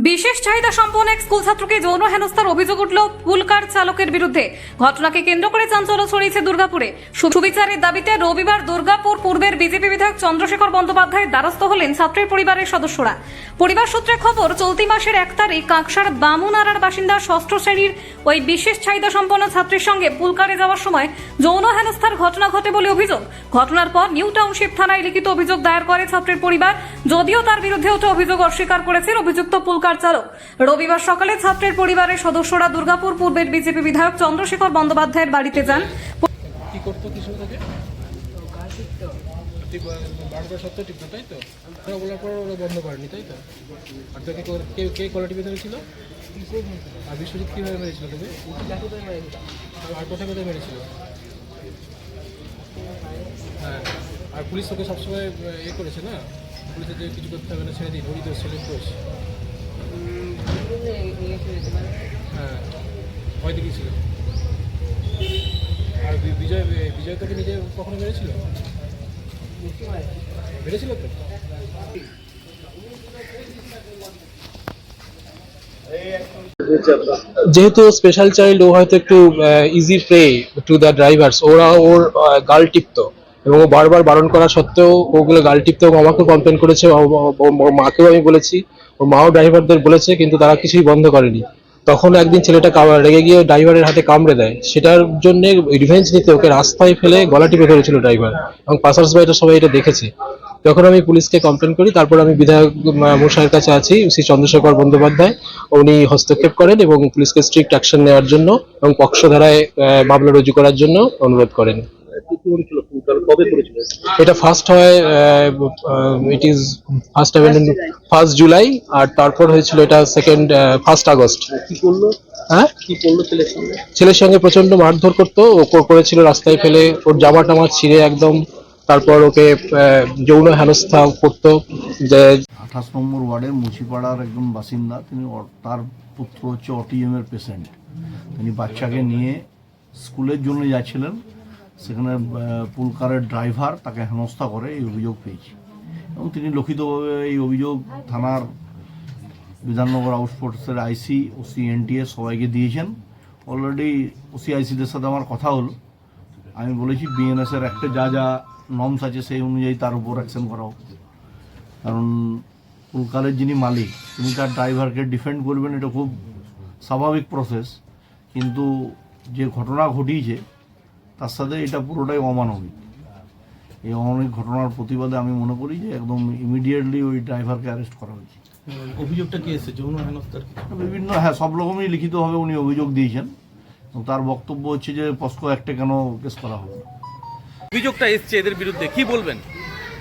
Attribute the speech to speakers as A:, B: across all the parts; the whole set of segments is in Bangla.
A: বিশেষ চাহিদা সম্পন্ন এক স্কুল ছাত্রকে যৌন হেনস্থার অভিযোগ উঠল পুলকার চালকের বিরুদ্ধে। ঘটনাকে কেন্দ্র করে চাঞ্চল্য ছড়িয়েছে দুর্গাপুরে। সুবিচারের দাবিতে রবিবার দুর্গাপুর পূর্বের বিজেপি বিধায়ক চন্দ্রশেখর বন্দ্যোপাধ্যায়ের দ্বারস্থ হলেন ছাত্রের পরিবারের সদস্যরা। পরিবার সূত্রে খবর, চলতি মাসের 1 তারিখ কাঁকসার বামুনাড়ার বাসিন্দা 6ষ্ঠ শ্রেণীর ওই বিশেষ চাহিদা সম্পন্ন ছাত্রীর সঙ্গে পুলকারে যাওয়ার সময় যৌন হেনস্থার ঘটনা ঘটে বলে অভিযোগ। ঘটনার পর নিউ টাউনশিপ থানায় লিখিত অভিযোগ দায়ের করে ছাত্রের পরিবার, যদিও তার বিরুদ্ধে ওঠা অভিযোগ অস্বীকার করেছেন অভিযুক্ত পুলকার চালক। রবিবার সকালে ছাত্রের পরিবারের সদস্যরা দুর্গাপুর পূর্বের বিজেপি বিধায়ক চন্দ্রশেখর বন্দ্যোপাধ্যায়ের বাড়িতে যান।
B: কি করতো কিছু থেকে বারবার সত্য ঠিক তাই তো, ওরা বলার পর ওরা বন্ধ করেনি তাই তো। আর তোকে কে কোয়ালিটি ভেতরে ছিল? আর বিশ্বজিৎ কীভাবে মেরেছিল তোকে? আর কোথায় কোথায় মেরেছিল? হ্যাঁ, আর পুলিশ তোকে সবসময় এ করেছে না, পুলিশের যে কিছু করতে হবে না ছেড়ে দিই, ধরি দোষ ছেলে দোষ। হ্যাঁ, ভয় দেখিয়েছিল। আর বিজয় তোকে নিজে কখনো মেরেছিল? মেরেছিল তো?
C: যেহেতু স্পেশাল চাইল্ড, ও হয়তো একটু easy prey to the drivers, ওরা ওর গাল টিপতো এবং ও বারবার বারণ করা সত্ত্বেও ওগুলো গাল টিপতো। আমাকেও কমপ্লেন করেছে, ওর মাকেও আমি বলেছি, ওর মাও ড্রাইভারদের বলেছে, কিন্তু তারা কিছুই বন্ধ করেনি। তখন একদিন ছেলেটা রেগে গিয়ে ড্রাইভারের হাতে কামড়ে দেয়। সেটার জন্য রিভেঞ্জ নিতে ওকে রাস্তায় ফেলে গলা টিপে ধরেছিল ড্রাইভার, এবং পাসার্স বাইরা সবাই এটা দেখেছে। তখন আমি পুলিশকে কমপ্লেন করি। তারপর আমি বিধায়ক মশাইয়ের কাছে আছি, শ্রী চন্দ্রশেখর বন্দ্যোপাধ্যায়, উনি হস্তক্ষেপ করেন এবং পুলিশকে স্ট্রিক্ট অ্যাকশন নেওয়ার জন্য এবং পক্ষধারায় মামলা রুজু করার জন্য অনুরোধ করেন। এটা ফার্স্ট হয়, ইট ইজ ফার্স্ট জুলাই, আর তারপর হয়েছিল এটা ফার্স্ট আগস্ট। হ্যাঁ, ছেলের সঙ্গে প্রচন্ড মারধর করতো, ও করেছিল রাস্তায় ফেলে, ওর জামা টামা ছিঁড়ে একদম। তারপর ওকে যৌন হেনস্থা করতো। যে
D: 28 নম্বর ওয়ার্ডের মুচিপাড়ার একজন বাসিন্দা, তিনি তার পুত্র হচ্ছে অটিজমের পেশেন্ট। তিনি বাচ্চাকে নিয়ে স্কুলের জন্য যাচ্ছিলেন, সেখানে পুলকারের ড্রাইভার তাকে হেনস্থা করে এই অভিযোগ পেয়েছি, এবং তিনি লিখিতভাবে এই অভিযোগ থানার বিধাননগর আউটপোস্টের আইসি, ওসি, এনটিএস সবাইকে দিয়েছেন। অলরেডি ওসি আইসিদের সাথে আমার কথা হলো। আমি বলেছি বিএনএসের একটা যা যা নর্মস আছে সেই অনুযায়ী তার উপর অ্যাকশন করা হোক, কারণ পুলকারের যিনি মালিক তিনি তার ড্রাইভারকে ডিফেন্ড করবেন, এটা খুব স্বাভাবিক প্রসেস। কিন্তু যে ঘটনা ঘটিয়েছে তার সাথে এটা পুরোটাই অমানবিক। এই অমানবিক ঘটনার প্রতিবাদে আমি মনে করি যে একদম ইমিডিয়েটলি ওই ড্রাইভারকে অ্যারেস্ট করা হয়েছে।
B: অভিযোগটা কি এসেছে? যৌন হেনস্থার
D: বিভিন্ন, হ্যাঁ, সব রকমই লিখিতভাবে উনি অভিযোগ দিয়েছেন, এবং তার বক্তব্য হচ্ছে যে পস্কো অ্যাক্টে কেন কেস করা হবে।
E: অভিযোগটা এসছে এদের বিরুদ্ধে, কি বলবেন?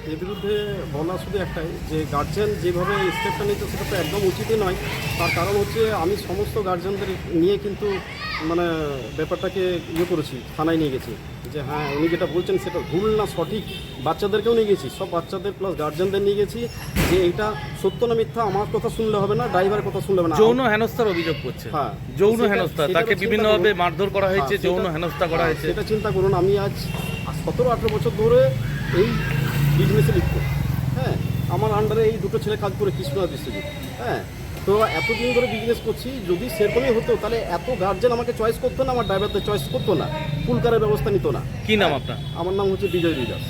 F: এর বিরুদ্ধে বলা শুধু একটাই, যে গার্জেন যেভাবে স্টেপটা নিতে সেটা তো একদম উচিতই নয়। তার কারণ হচ্ছে আমি সমস্ত গার্জেনদের নিয়ে কিন্তু মানে ব্যাপারটাকে করেছি, থানায় নিয়ে গেছি, যে হ্যাঁ উনি যেটা বলছেন সেটা ভুল না সঠিক। বাচ্চাদেরকেও নিয়ে গেছি, সব বাচ্চাদের প্লাস গার্জেনদের নিয়ে গেছি, যে এটা সত্য না মিথ্যা আমার কথা শুনলে হবে না, ড্রাইভারের কথা শুনলে হবে না।
E: যৌন হেনস্থার অভিযোগ করছে।
F: হ্যাঁ,
E: যৌন হেনস্থা, তাকে বিভিন্নভাবে মারধর করা হয়েছে, যৌন হেনস্থা করা হয়েছে।
F: এটা চিন্তা করুন, আমি আজ 17-18 বছর ধরে এই বিজনেসে লিখবো। হ্যাঁ, আমার আন্ডারে এই দুটো ছেলে কাজ করে, কৃষ্ণ আর বিশ্বজিৎ। হ্যাঁ, তো এতদিন ধরে বিজনেস করছি। যদি সেরকমই হতো তাহলে এত গার্জেন আমাকে চয়েস করতো না, আমার ড্রাইভারদের চয়েস করতো না, পুলকারের ব্যবস্থা নিত না।
E: কি নাম আপনার?
F: আমার নাম হচ্ছে বিজয় দাস।